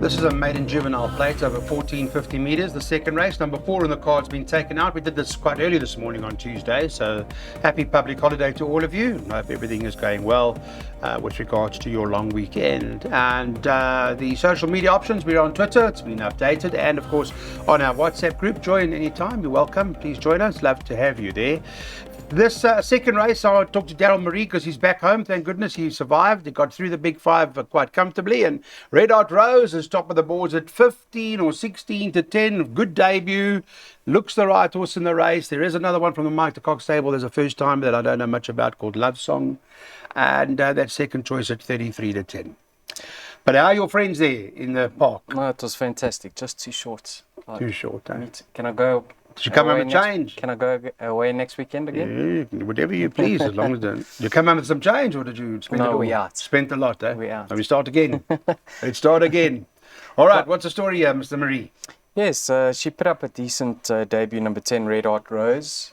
This is a maiden juvenile plate over 1450 metres. The second race, number 4 in the card's been taken out. We did this quite early this morning on Tuesday, so happy public holiday to all of you. I hope everything is going well with regards to your long weekend. And the social media options, we're on Twitter, it's been updated, and of course on our WhatsApp group. Join anytime, you're welcome. Please join us, love to have you there. This second race, I'll talk to Daryl Marie because he's back home. Thank goodness he survived. He got through the big five quite comfortably. And Red Hot Rose is top of the boards at 15 or 16 to 10. Good debut. Looks the right horse in the race. There is another one from the Mike de Kock stable. There's a first time that I don't know much about called Love Song. And that second choice at 33 to 10. But how are your friends there in the park? No, it was fantastic. Just too short. Too short, eh? Can I go? Did you come home and change? Can I go away next weekend again? Yeah, whatever you please, as long as did you come home with some change, or did you spend it all? No, we out. Spent a lot, eh? We out. And we start again. Let's start again. All right, what's the story here, Mr. Marie? Yes, she put up a decent debut, number 10, Red Hot Rose.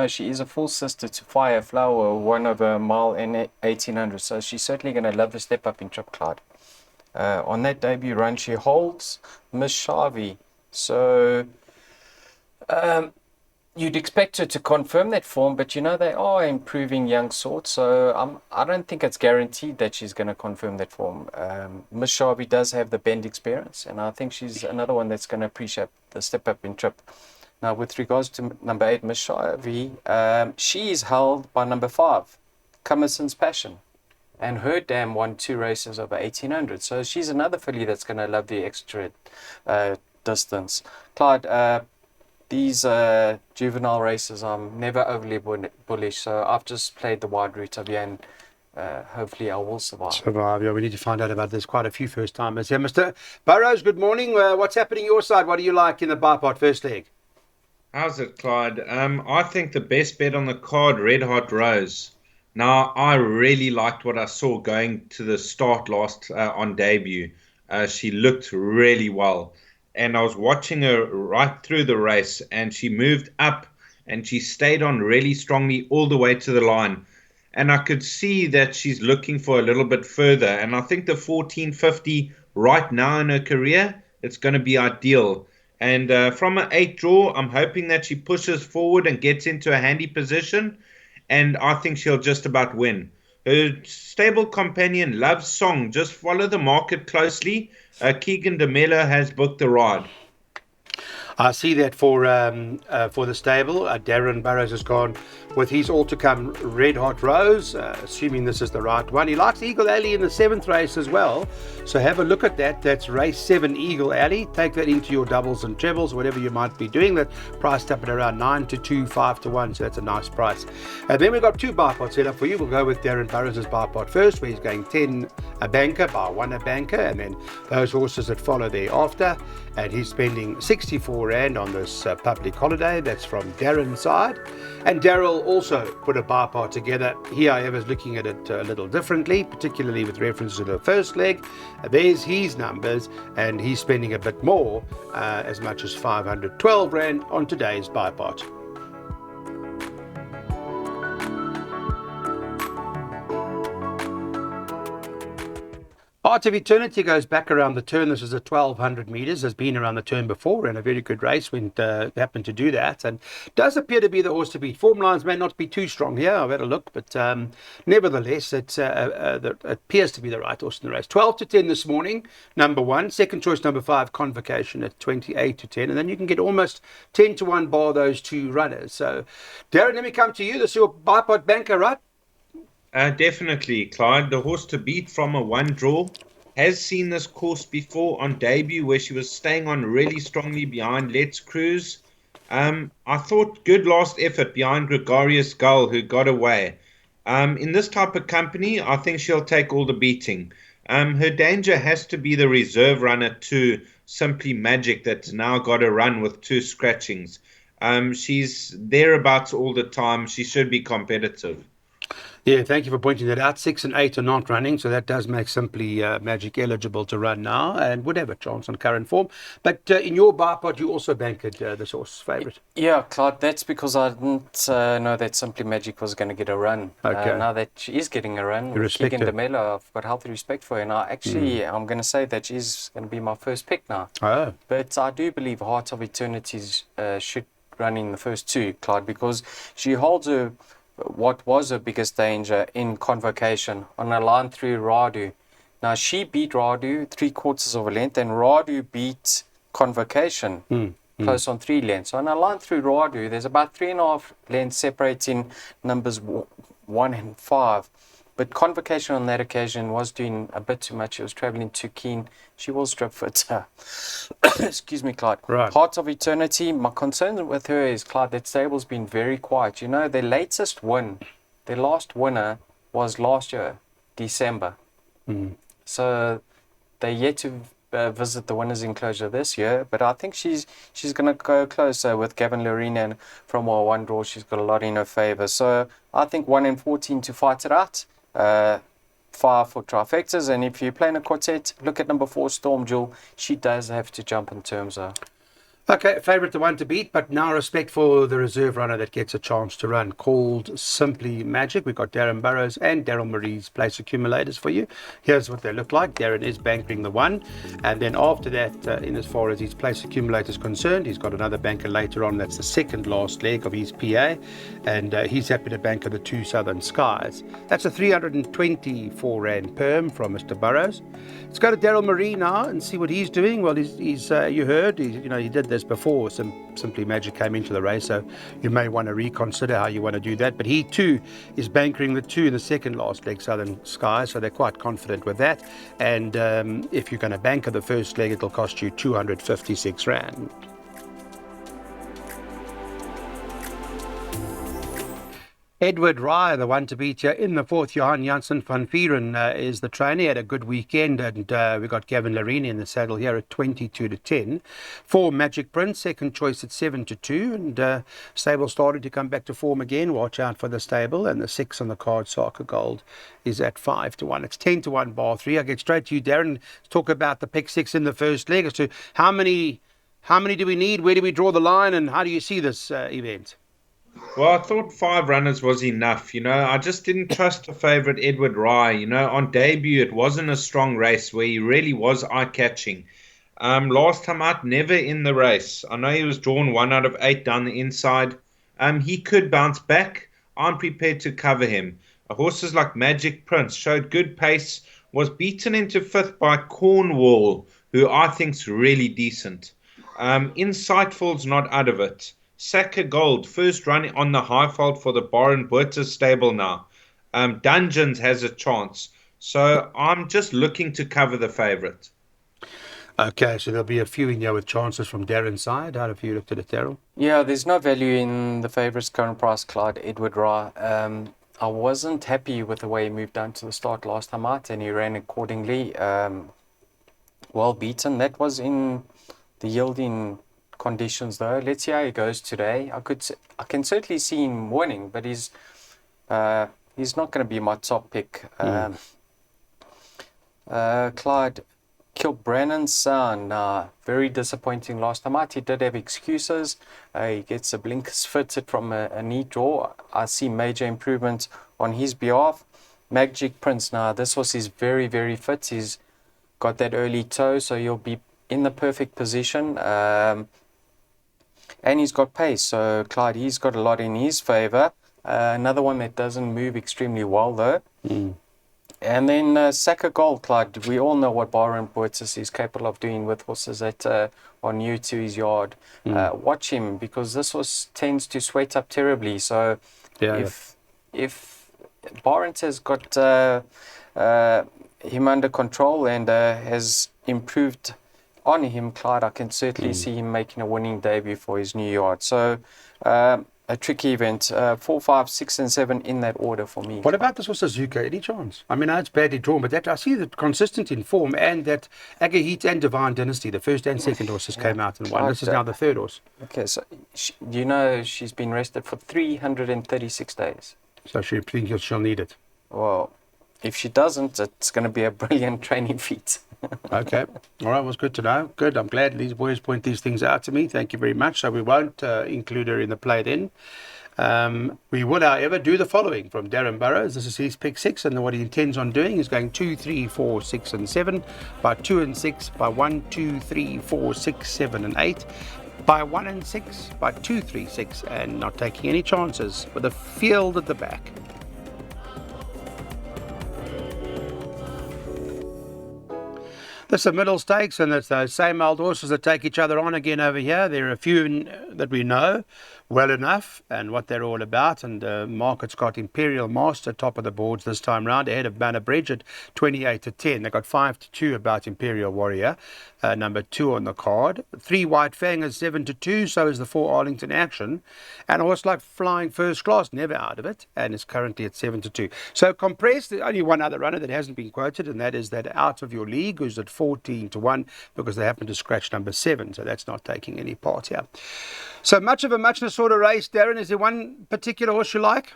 She is a full sister to Fire Flower, one of a mile in 1800, so she's certainly going to love the step up in Trip Clyde. On that debut run, she holds Miss Shavi. So you'd expect her to confirm that form, but they are improving young sorts, so I don't think it's guaranteed that she's going to confirm that form. Miss Shavi does have the bend experience, and I think she's another one that's going to appreciate the step up in trip. Now, with regards to number 8, Miss Shavi, she is held by number 5, Cummerson's Passion, and her dam won 2 races over 1800, so she's another filly that's going to love the extra distance. Clyde, these juvenile races, I'm never overly bullish, so I've just played the wide route of and hopefully I will survive. Yeah, we need to find out about this. Quite a few first timers here. Mr. Burrows, good morning. What's happening your side? What do you like in the Bipod first leg? How's it, Clyde? I think the best bet on the card, Red Hot Rose. Now, I really liked what I saw going to the start last on debut. She looked really well. And I was watching her right through the race, and she moved up and she stayed on really strongly all the way to the line. And I could see that she's looking for a little bit further. And I think the 1450 right now in her career, it's going to be ideal. And from an 8 draw, I'm hoping that she pushes forward and gets into a handy position. And I think she'll just about win. Her stable companion, Love Song, just follow the market closely. Keegan DeMello has booked the ride. I see that for the stable. Darren Burrows has gone with his all-to-come Red Hot Rose, assuming this is the right one. He likes Eagle Alley in the 7th race as well, so have a look at that. That's race 7 Eagle Alley. Take that into your doubles and trebles, whatever you might be doing. That priced up at around 9 to 2, 5 to 1, so that's a nice price. And then we've got 2 bipods set up for you. We'll go with Darren Burrows' bipod first, where he's going 10 a banker by 1 a banker, and then those horses that follow thereafter. And he's spending 64 Rand on this public holiday. That's from Darren's side. And Daryl also put a bipod together. He, however, is looking at it a little differently, particularly with reference to the first leg. There's his numbers, and he's spending a bit more, as much as 512 Rand on today's bipod. Art of Eternity goes back around the turn. This is a 1200 metres, has been around the turn before, and a very good race when happened to do that, and does appear to be the horse to beat. Form lines may not be too strong here, I've had a look, but nevertheless it appears to be the right horse in the race. 12 to 10 this morning, number 1. Second choice, number 5, Convocation at 28 to 10, and then you can get almost 10 to 1 bar those 2 runners. So Darren, let me come to you. This is your bipod banker, right? Definitely, Clyde. The horse to beat from a 1 draw has seen this course before on debut, where she was staying on really strongly behind Let's Cruise. I thought good last effort behind Gregorius Gull, who got away. In this type of company, I think she'll take all the beating. Her danger has to be the reserve runner to Simply Magic, that's now got a run with 2 scratchings. She's thereabouts all the time. She should be competitive. Yeah, thank you for pointing that out. 6 and 8 are not running, so that does make Simply Magic eligible to run now and would have a chance on current form. But in your Bipod, you also banked this horse favourite. Yeah, Claude, that's because I didn't know that Simply Magic was going to get a run. Okay. Now that she is getting a run, You with respect Keegan her. DeMelo, I've got healthy respect for her. And I'm going to say that she's going to be my first pick now. Oh, But I do believe Heart of Eternities should run in the first two, Claude, because she holds what was her biggest danger in Convocation on a line through Radu. Now, she beat Radu 3/4 of a length, and Radu beat Convocation close on 3 lengths. So on a line through Radu, there's about 3.5 lengths separating numbers 1 and 5. But Convocation on that occasion was doing a bit too much. She was traveling too keen. She will strip fit. Excuse me, Clyde. Right. Heart of Eternity. My concern with her is, Clyde, that stable's been very quiet. You know, their latest win, their last winner was last year, December. So they're yet to visit the winners' enclosure this year. But I think she's going to go closer with Gavin Lorena, and from our one draw, she's got a lot in her favour. So I think 1 in 14 to fight it out. 5 for trifectas, and if you're playing a quartet, look at number 4, Storm Jewel. She does have to jump in terms of. Okay, favourite the one to beat, but now respect for the reserve runner that gets a chance to run, called Simply Magic. We've got Darren Burrows and Daryl Marie's place accumulators for you. Here's what they look like. Darren is banking the 1, and then after that, in as far as his place accumulator is concerned, he's got another banker later on. That's the second last leg of his PA, and he's happy to banker the 2 Southern Skies. That's a 324 Rand perm from Mr. Burrows. Let's go to Daryl Marie now and see what he's doing. Well, he's you heard, he did this before Simply Magic came into the race, so you may want to reconsider how you want to do that. But he too is bankering the 2 in the second last leg, Southern Sky, so they're quite confident with that. And if you're going to banker the first leg, it'll cost you 256 Rand. Edward Rye, the one to beat here in the 4th. Johan Janssen van Vieren is the trainer. He had a good weekend, and we got Gavin Lorena in the saddle here at 22 to 10. 4 Magic Prince, second choice at 7 to 2, and stable started to come back to form again. Watch out for the stable, and the 6 on the card, Soccer Gold, is at 5 to 1. It's 10 to 1 bar 3. I get straight to you, Darren. Let's talk about the pick 6 in the first leg as to how many do we need, where do we draw the line, and how do you see this event? Well, I thought 5 runners was enough. I just didn't trust the favourite Edward Rye. On debut, it wasn't a strong race where he really was eye-catching. Last time out, never in the race. I know he was drawn 1 out of 8 down the inside. He could bounce back. I'm prepared to cover him. Horses like Magic Prince showed good pace, was beaten into 5th by Cornwall, who I think's really decent. Insightful's not out of it. Sacre Gold, first run on the high fault for the Baron Buerter stable now. Dungeons has a chance. So I'm just looking to cover the favourite. Okay, so there'll be a few in here with chances from Darren's side. How have you looked at it, Daryl? Yeah, there's no value in the favourite's current price, Clyde, Edward Rye. I wasn't happy with the way he moved down to the start last time out, and he ran accordingly. Well beaten. That was in the yielding conditions, though. Let's see how he goes today. I can certainly see him winning, but he's not going to be my top pick. Clyde Kilbrannon's son, very disappointing last time out. He did have excuses. He gets the blinkers fitted from a knee draw. I see major improvement on his behalf. Magic Prince, now this was his very, very fit. He's got that early toe, so he'll be in the perfect position. And he's got pace, so Clyde, he's got a lot in his favour. Another one that doesn't move extremely well, though. And then Sacre Gold, Clyde. We all know what Baron Buerter is capable of doing with horses that are new to his yard. Watch him, because this horse tends to sweat up terribly. So if Baron has got him under control and has improved on him, Clyde, I can certainly see him making a winning debut for his new yard. So a tricky event. 4, 5, 6, and 7 in that order for me. What about this horse Azuka? Any chance? I mean, it's badly drawn, but that I see that consistent in form, and that Agahit and Divine Dynasty, the first and second horses came out and won. This is now the third horse. Okay, so she's been rested for 336 days. So she thinks she'll need it. Well, if she doesn't, it's going to be a brilliant training feat. Okay. All right. Was good to know. Good. I'm glad these boys point these things out to me. Thank you very much. So we won't include her in the play then. We will, however, do the following from Darren Burrows. This is his pick 6, and what he intends on doing is going 2, 3, 4, 6, and 7, by 2 and 6, by 1, 2, 3, 4, 6, 7, and 8, by 1 and 6, by 2, 3, 6, and not taking any chances with a field at the back. There's some middle stakes, and it's those same old horses that take each other on again over here. There are a few that we know well enough and what they're all about. And Market's got Imperial Master top of the boards this time round, ahead of Banner Bridge at 28-10. They got 5-2 about Imperial Warrior, number 2 on the card. 3 White Fang is 7-2. So is the 4 Arlington Action, and a horse like Flying First Class, never out of it, and is currently at 7-2. So compressed. There's only one other runner that hasn't been quoted, and that is that Out of Your League, who's at 14-1, because they happen to scratch number 7, so that's not taking any part here. So much of a muchness sort of race, Darren. Is there one particular horse you like?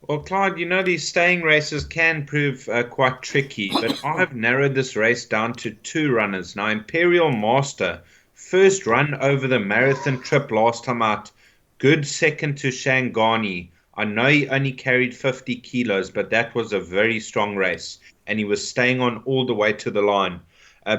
Well, Clyde, these staying races can prove quite tricky, but I've narrowed this race down to 2 runners. Now, Imperial Master, first run over the marathon trip last time out, good second to Shangani. I know he only carried 50 kilos, but that was a very strong race, and he was staying on all the way to the line.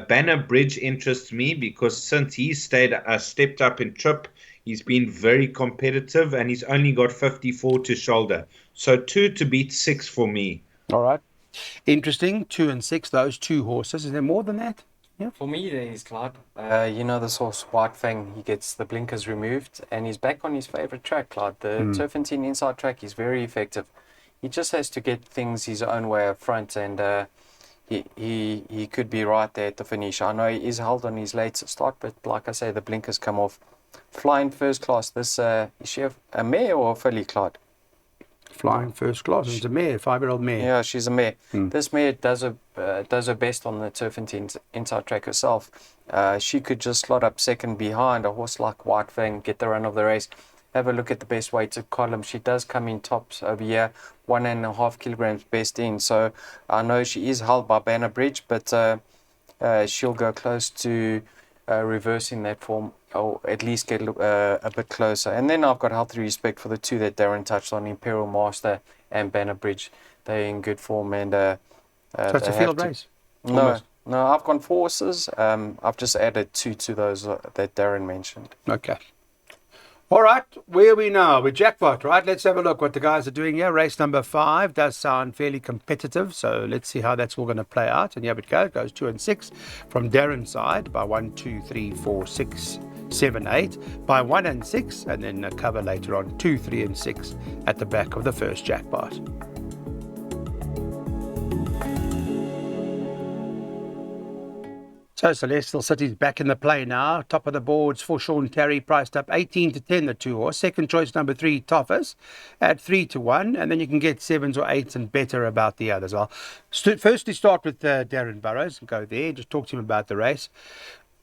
Banner Bridge interests me because since he stepped up in trip, he's been very competitive, and he's only got 54 to shoulder. So 2 to beat 6 for me. All right. Interesting. 2 and 6, those 2 horses. Is there more than that? Yeah. For me, there is, Clyde. This horse, White Fang, he gets the blinkers removed, and he's back on his favourite track, Clyde. The Turffontein inside track is very effective. He just has to get things his own way up front, and he could be right there at the finish. I know he is held on his late start, but like I say, the blinkers come off. Flying First Class, this is she a mare or a filly, Clyde? Flying First Class. It's a mare, 5-year-old mare. Yeah, she's a mare. This mare does her best on the Turffontein inside track herself. She could just slot up second behind a horse like White Fang, get the run of the race. Have a look at the best weighted column. She does come in tops over here, 1.5 kilograms best in. So I know she is held by Banner Bridge, but she'll go close to reversing that form, or at least get a bit closer. And then I've got healthy respect for the 2 that Darren touched on, Imperial Master and Banner Bridge. They're in good form, and so it's a field race. No, I've gone 4 horses. I've just added 2 to those that Darren mentioned. Okay. All right, where are we now? We're jackpot, right? Let's have a look what the guys are doing here. Race number 5 does sound fairly competitive, so let's see how that's all going to play out. And here it goes. It goes 2 and 6 from Darren's side by 1, 2, 3, 4, 6, 7, 8, by 1 and 6, and then a cover later on 2, 3, and 6 at the back of the first jackpot. So Celestial City's back in the play now. Top of the boards for Sean Terry, priced up 18-10, the 2 horse. Second choice, number 3, Toffers, at 3-1. And then you can get 7s or 8s and better about the others. I'll firstly start with Darren Burrows and go there. Just talk to him about the race.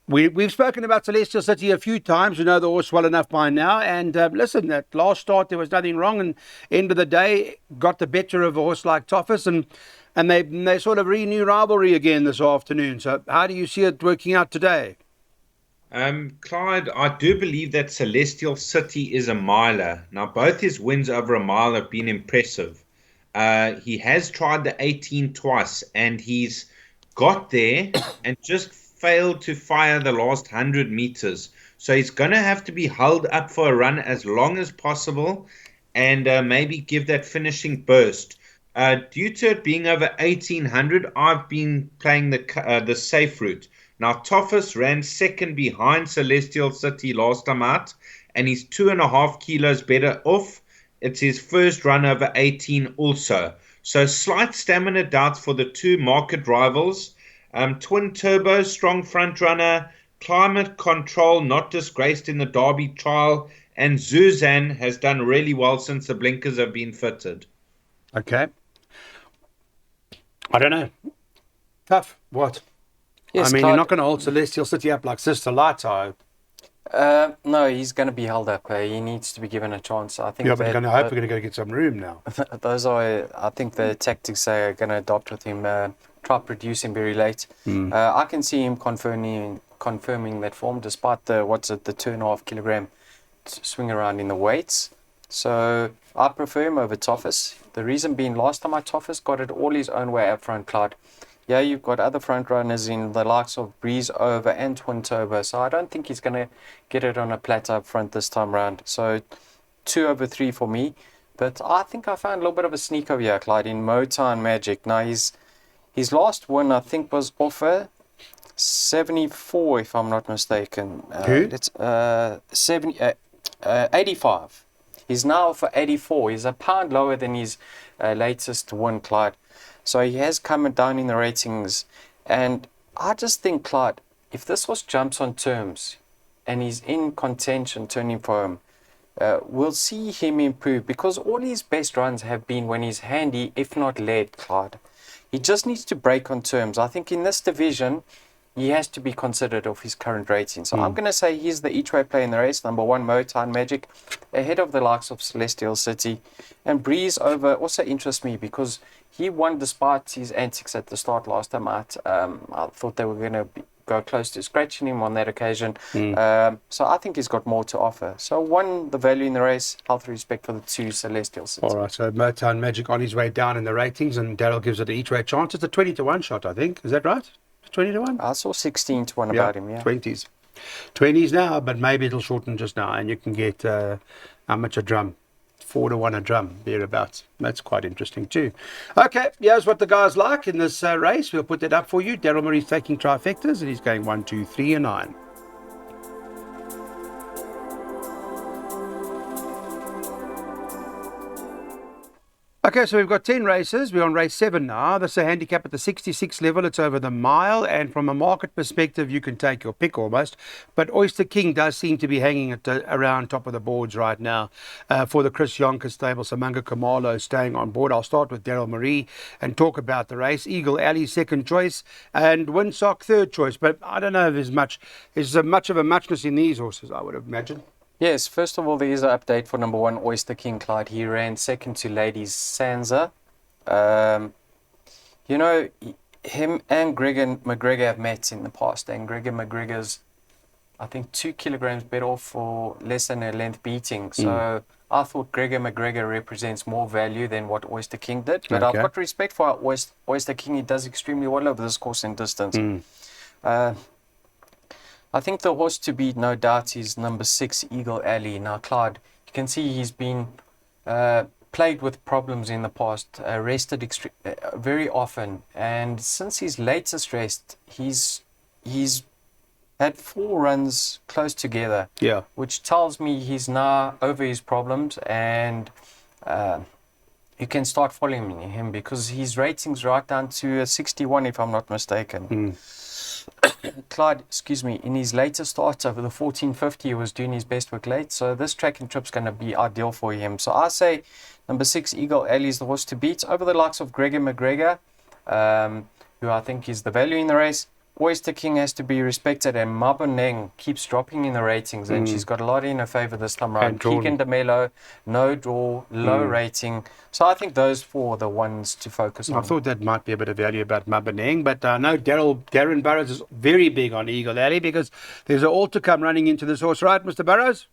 We've spoken about Celestial City a few times. We know the horse well enough by now. And listen, that last start, there was nothing wrong. And end of the day, got the better of a horse like Toffers. And they sort of renew rivalry again this afternoon. So how do you see it working out today? Clyde, I do believe that Celestial City is a miler. Now, both his wins over a mile have been impressive. He has tried the 18 twice, and he's got there and just failed to fire the last 100 meters. So he's going to have to be held up for a run as long as possible and maybe give that finishing burst. Due to it being over 1800, I've been playing the safe route. Now, Toffus ran second behind Celestial City last time out, and he's 2.5 kilos better off. It's his first run over 18 also. So slight stamina doubts for the 2 market rivals. Twin Turbo, strong front runner. Climate Control, not disgraced in the Derby trial. And Zuzan has done really well since the blinkers have been fitted. Okay. I don't know. Tough. What? Yes, I mean, Clyde, you're not going to hold Celestial City up like Sister Lights, I hope. No, he's going to be held up. He needs to be given a chance. I think Yeah, but that I hope we're going to get some room now. those are, I think, the tactics they are going to adopt with him. Try produce him very late. I can see him confirming that form, despite the 2.5 kilogram swing around in the weights. So I prefer him over Toffus. The reason being, last time Toffus got it all his own way up front, Clyde. Yeah, you've got other front runners in the likes of Breeze Over and Twin Turbo, so I don't think he's going to get it on a platter up front this time round. So 2/3 for me. But I think I found a little bit of a sneak over here, Clyde, in Motown Magic. Now, his last win, I think, was off a 74, if I'm not mistaken. Who? It's 85. He's now for 84. He's a pound lower than his latest win, Clyde. So he has come down in the ratings. And I just think, Clyde, if this was jumps on terms and he's in contention turning for him, we'll see him improve, because all his best runs have been when he's handy, if not led, Clyde. He just needs to break on terms. I think in this division, he has to be considered of his current rating. So I'm going to say he's the each-way play in the race. Number 1, Motown Magic, ahead of the likes of Celestial City. And Breeze Over also interests me because he won despite his antics at the start last time out. I thought they were going to go close to scratching him on that occasion. So I think he's got more to offer. So 1, the value in the race, health respect for the 2, Celestial City. All right, so Motown Magic on his way down in the ratings, and Daryl gives it an each way chance. It's a 20-1 shot, I think. Is that right? 20-1? I saw 16-1 about him, yeah. 20s now, but maybe it'll shorten just now, and you can get how much a drum? 4-1 a drum, thereabouts. That's quite interesting too. Okay, here's what the guys like in this race. We'll put that up for you. Daryl Murray's taking trifectas, and he's going 1, 2, 3, and 9. Okay, so we've got 10 races. We're on race 7 now. This is a handicap at the 66 level. It's over the mile. And from a market perspective, you can take your pick almost. But Oyster King does seem to be hanging at around top of the boards right now for the Chris Yonker stable. Samanga Kamalo staying on board. I'll start with Daryl Marie and talk about the race. Eagle Alley, second choice. And Windsock, third choice. But I don't know if there's much of a muchness in these horses, I would imagine. Yes, first of all, there is an update for number 1, Oyster King, Clyde. He ran second to Ladies Sansa. Him and Gregor McGregor have met in the past, and Gregor McGregor's, I think, 2 kilograms better off for less than a length beating. So I thought Gregor McGregor represents more value than what Oyster King did. But I've got respect for Oyster King. He does extremely well over this course and distance. I think the horse to beat, no doubt, is number 6, Eagle Alley. Now, Clyde, you can see he's been plagued with problems in the past, rested very often. And since his latest rest, he's had 4 runs close together, which tells me he's now over his problems, and you can start following him because his rating's right down to a 61, if I'm not mistaken. Clyde, in his later starts over the 1450, he was doing his best work late. So this tracking trip's going to be ideal for him. So I say number 6, Eagle Alley, is the horse to beat over the likes of Gregor McGregor, who I think is the value in the race. Oyster King has to be respected, and Maboneng keeps dropping in the ratings, and she's got a lot in her favour this time around. Keegan DeMelo, no draw, low rating. So I think those 4 are the ones to focus on. I thought that might be a bit of value about Maboneng, but I know Darren Burrows is very big on Eagle Alley because there's an all to come running into this horse, right, Mr. Burrows?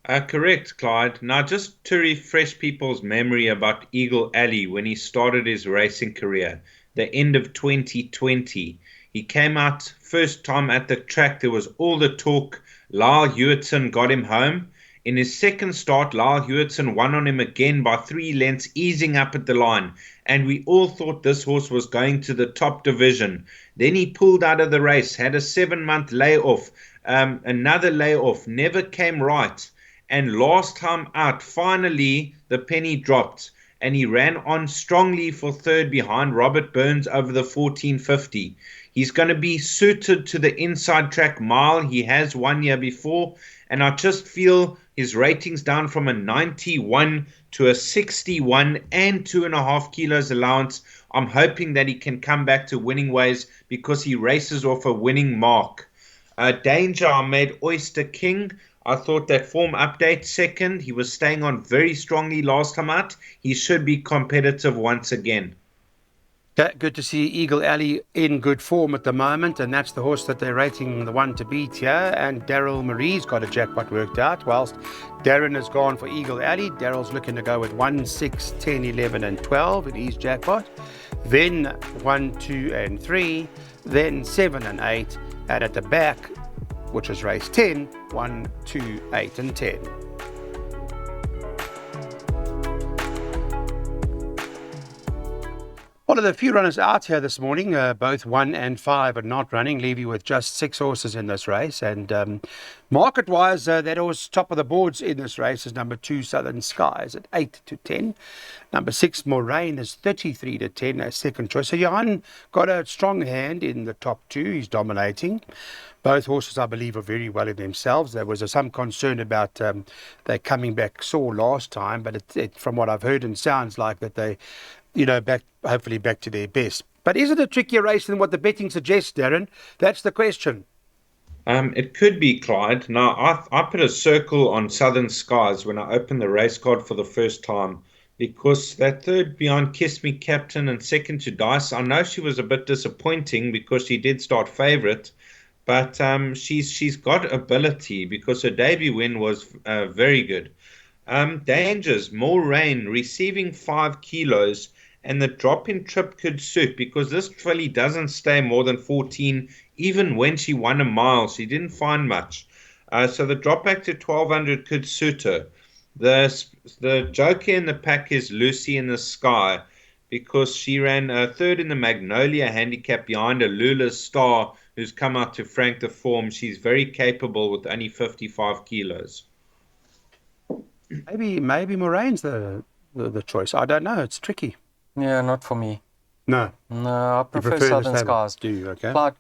Correct, Clyde. Now, just to refresh people's memory about Eagle Alley when he started his racing career, the end of 2020. He came out first time at the track. There was all the talk. Lyle Hewitson got him home. In his second start, Lyle Hewitson won on him again by 3 lengths, easing up at the line. And we all thought this horse was going to the top division. Then he pulled out of the race, had a 7-month layoff, another layoff, never came right. And last time out, finally, the penny dropped. And he ran on strongly for third behind Robert Burns over the 1450. He's going to be suited to the inside track mile. He has 1 year before. And I just feel his rating's down from a 91 to a 61 and 2.5 kilos allowance. I'm hoping that he can come back to winning ways because he races off a winning mark. Danger, I made Oyster King. I thought that form update second. He was staying on very strongly last time out. He should be competitive once again. Okay, good to see Eagle Alley in good form at the moment, and that's the horse that they're rating the one to beat here. And Daryl Marie's got a jackpot worked out, whilst Darren has gone for Eagle Alley. Daryl's looking to go with 1, 6, 10, 11, and 12 in his jackpot. Then 1, 2, and 3. Then 7 and 8. And at the back, which is race 10, 1, 2, 8, and 10. Well, there are a few runners out here this morning. Both 1 and 5 are not running, leave you with just 6 horses in this race. And market-wise, that horse top of the boards in this race is number 2, Southern Skies, at 8 to 10. Number 6, Moraine, is 33 to 10, as second choice. So Johan got a strong hand in the top 2. He's dominating. Both horses, I believe, are very well in themselves. There was some concern about they coming back sore last time, but from what I've heard, and sounds like that they, hopefully back to their best. But is it a trickier race than what the betting suggests, Darren? That's the question. It could be, Clyde. Now, I put a circle on Southern Skies when I opened the race card for the first time, because that third behind Kiss Me Captain and second to Dice, I know she was a bit disappointing because she did start favourite, but she's got ability because her debut win was very good. Dangers, more rain, receiving 5 kilos, and the drop in trip could suit because this filly doesn't stay more than 14, even when she won a mile. She didn't find much. So the drop back to 1200 could suit her. The joker in the pack is Lucy in the Sky, because she ran third in the Magnolia handicap behind a Lula's Star, who's come out to frank the form. She's very capable with only 55 kilos. Maybe Moraine's the choice. I don't know. It's tricky. Yeah, not for me. No. No, I prefer Southern Skies. Do you? Okay. But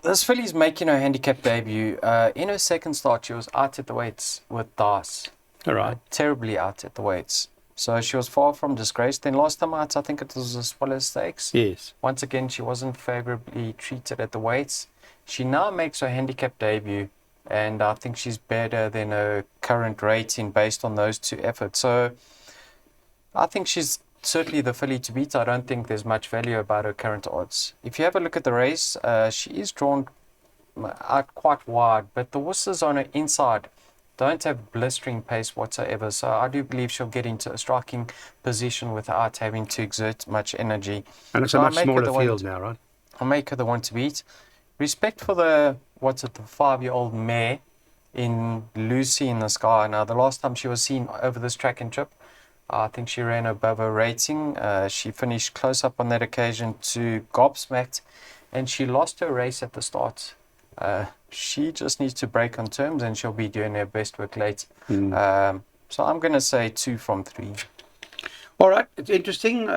this filly's making her handicap debut. In her second start, she was out at the weights with Dice. All right. Terribly out at the weights. So she was far from disgraced. Then last time out, I think it was a Swallow Stakes. Yes. Once again, she wasn't favourably treated at the weights. She now makes her handicap debut, and I think she's better than her current rating based on those 2 efforts. So I think she's certainly the filly to beat. I don't think there's much value about her current odds. If you have a look at the race, she is drawn out quite wide, but the horses on her inside don't have blistering pace whatsoever. So I do believe she'll get into a striking position without having to exert much energy. And it's a much smaller field now, right? I'll make her the one to beat. Respect for the 5-year-old mare in Lucy in the Sky. Now, the last time she was seen over this track and trip, I think she ran above her rating. She finished close up on that occasion to Gobsmacked, and she lost her race at the start. She just needs to break on terms, and she'll be doing her best work late. So I'm going to say 2 from 3. All right, it's interesting.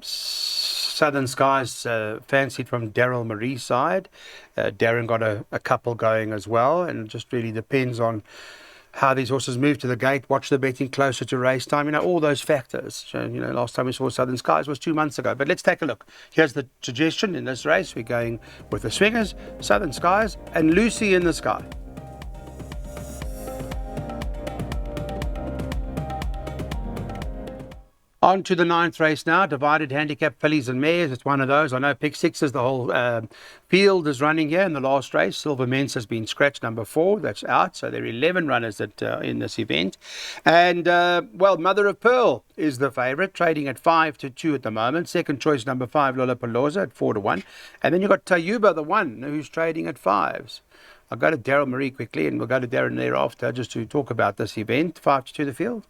Southern Skies fancied from Daryl Marie's side. Darren got a couple going as well, and it just really depends on how these horses move to the gate, watch the betting closer to race time, all those factors. So, last time we saw Southern Skies was 2 months ago. But let's take a look. Here's the suggestion in this race. We're going with the Swingers, Southern Skies, and Lucy in the Sky. On to the 9th race now, divided handicap fillies and mares. It's one of those. I know pick 6 is the whole field is running here in the last race. Silver Mence has been scratched, number 4. That's out. So there are 11 runners in this event. And, Mother of Pearl is the favourite, trading at 5 to 2 at the moment. Second choice, number 5, Lollapalooza at 4 to 1. And then you've got Tayuba, the 1, who's trading at 5s. I'll go to Daryl Marie quickly, and we'll go to Darren thereafter just to talk about this event. 5 to 2 the field.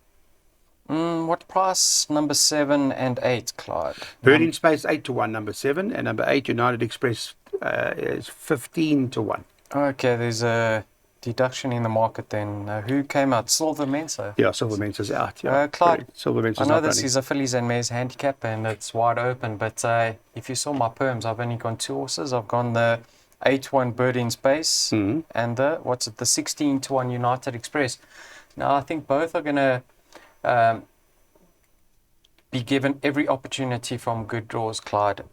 What price number 7 and 8, Clyde? Burning Space 8 to 1, number 7, and number 8 United Express is 15 to 1. Okay, there's a deduction in the market then. Who came out? Silver Mensa? Yeah, Silver Mensa's out. Yeah, Clyde, Silver Mensa's I know not this running. is a fillies and mares handicap and it's wide open, but if you saw my perms, I've only gone 2 horses. I've gone the 8-1 Bird in Space and the 16-1 United Express. Now, I think both are going to be given every opportunity from good draws, Clyde.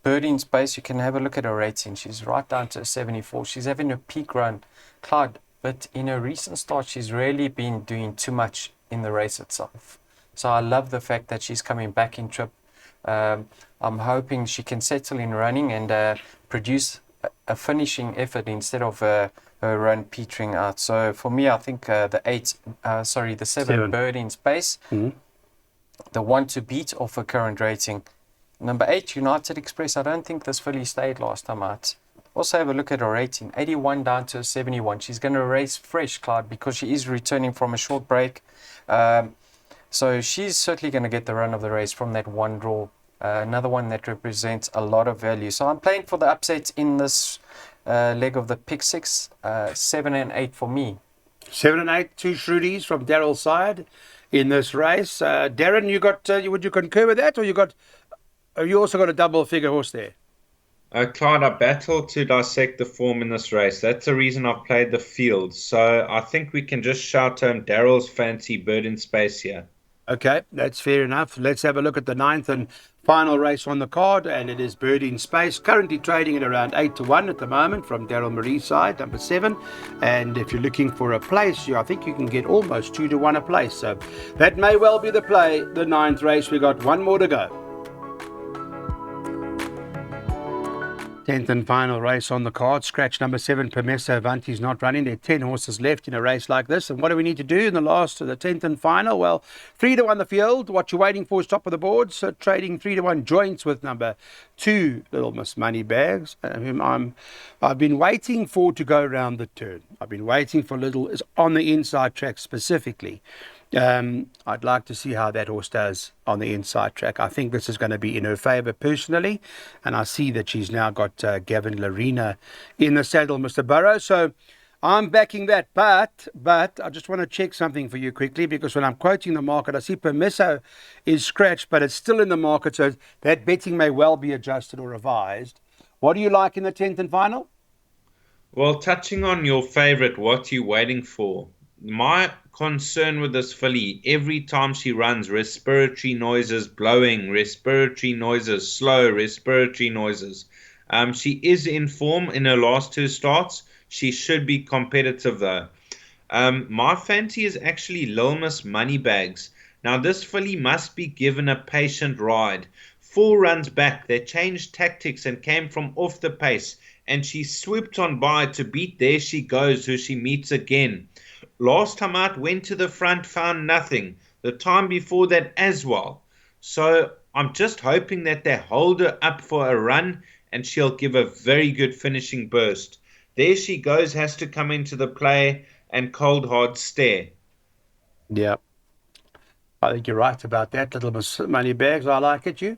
Birdie in space, you can have a look at her rating. She's right down to a 74. She's having a peak run, Clyde, but in her recent start, she's really been doing too much in the race itself. So I love the fact that she's coming back in trip. I'm hoping she can settle in running and produce a finishing effort instead of her run petering out. So for me, I think the seven Bird in space, the one to beat off her current rating. Number 8, United Express. I don't think this filly stayed last time out. Also have a look at her rating, 81 down to 71. She's going to race fresh, Clyde, because she is returning from a short break. So she's certainly going to get the run of the race from that one draw. Another one that represents a lot of value. So I'm playing for the upset in this leg of the pick 6, 7 and 8 for me. 7 and 8, 2 Shrudies from Darryl's side in this race. Darren, you got? Would you concur with that, or you also got a double figure horse there? Clyde, I battled to dissect the form in this race. That's the reason I've played the field. So I think we can just shout home Darryl's fancy Bird in space here. Okay, that's fair enough. Let's have a look at the 9th and final race on the card, and it is Bird in Space, currently trading at around 8-1 at the moment from Daryl Marie's side, number 7. And if you're looking for a place, I think you can get almost 2-1 a place. So that may well be the play, the 9th race. We got one more to go. 10th and final race on the card. Scratch number 7, Permesso Avanti's not running. There are 10 horses left in a race like this. And what do we need to do in the 10th and final? Well, 3-1 the field. What you're waiting for is top of the board. So trading 3-1 joints with number 2, Little Miss Moneybags, whom I've been waiting for to go around the turn. I've been waiting for Little is on the inside track specifically. I'd like to see how that horse does on the inside track. I think this is going to be in her favour personally, and I see that she's now got Gavin Larena in the saddle, Mr. Burrow. So I'm backing that, but I just want to check something for you quickly, because when I'm quoting the market, I see Permesso is scratched, but it's still in the market, so that betting may well be adjusted or revised. What do you like in the 10th and final? Well, touching on your favourite, what you waiting for? My concern with this filly, every time she runs, respiratory noises, blowing, respiratory noises, slow respiratory noises. She is in form in her last 2 starts. She should be competitive though. My fancy is actually Lil Miss Moneybags. Now this filly must be given a patient ride. 4 runs back, they changed tactics and came from off the pace, and she swooped on by to beat There She Goes, who she meets again. Last time out, went to the front, found nothing. The time before that as well. So I'm just hoping that they hold her up for a run and she'll give a very good finishing burst. There She Goes has to come into the play, and Cold Hard Stare. Yeah, I think you're right about that, Little Miss Moneybags. I like it, you?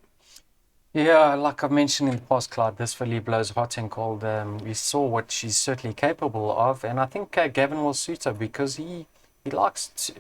Yeah, like I mentioned in the past, Clyde, this filly blows hot and cold. We saw what she's certainly capable of, and I think Gavin will suit her, because he likes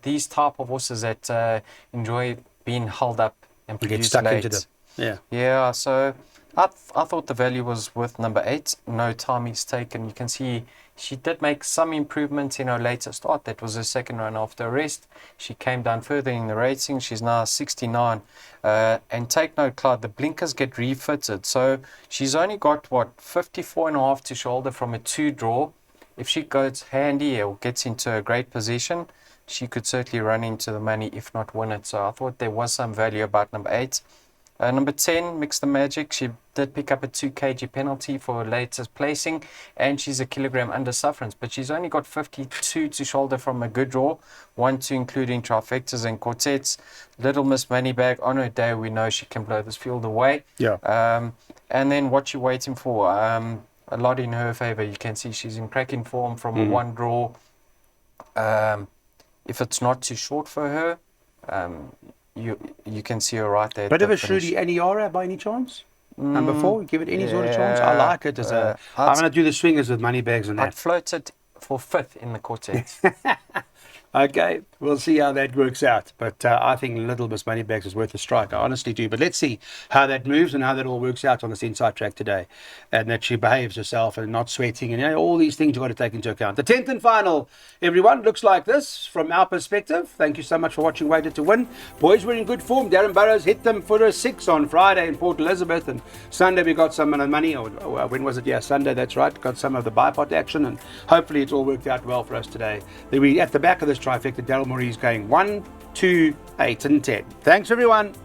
these type of horses that enjoy being held up and Get produce stuck late. into them. Yeah. Yeah, so I thought the value was worth number 8. No time is taken. You can see she did make some improvements in her later start. That was her second run after a rest. She came down further in the rating. She's now 69. And take note, Clyde, the blinkers get refitted. So she's only got, 54.5 to shoulder from a 2 draw. If she goes handy or gets into a great position, she could certainly run into the money, if not win it. So I thought there was some value about number 8. Number 10, Mix the Magic. She did pick up a 2 kg penalty for latest placing, and she's a kilogram under sufferance, but she's only got 52 to shoulder from a good draw, 1-2 including trifectas and quartets. Little Miss Moneybag, on her day, we know she can blow this field away. Yeah. And then what you're waiting for, a lot in her favour. You can see she's in cracking form from a 1 draw. If it's not too short for her, you can see her right there. Bit of a Shruti Aniara by any chance? Number 4, give it any sort of chance. I like it as I'm going to do the swingers with Moneybags and that. I'd float it for 5th in the quartet. Okay, We'll see how that works out. But I think Little Miss Moneybags is worth a strike. I honestly do. But let's see how that moves and how that all works out on this inside track today. And that she behaves herself and not sweating. And all these things you've got to take into account. The 10th and final, everyone, looks like this from our perspective. Thank you so much for watching Weighted to Win. Boys were in good form. Darren Burrows hit them for a 6 on Friday in Port Elizabeth. And Sunday we got some of the money. Or when was it? Yeah, Sunday, that's right. Got some of the Bipod action. And hopefully it's all worked out well for us today. We at the back of this trifecta, Daryl Murray is going 1, 2, 8 and 10. Thanks, everyone.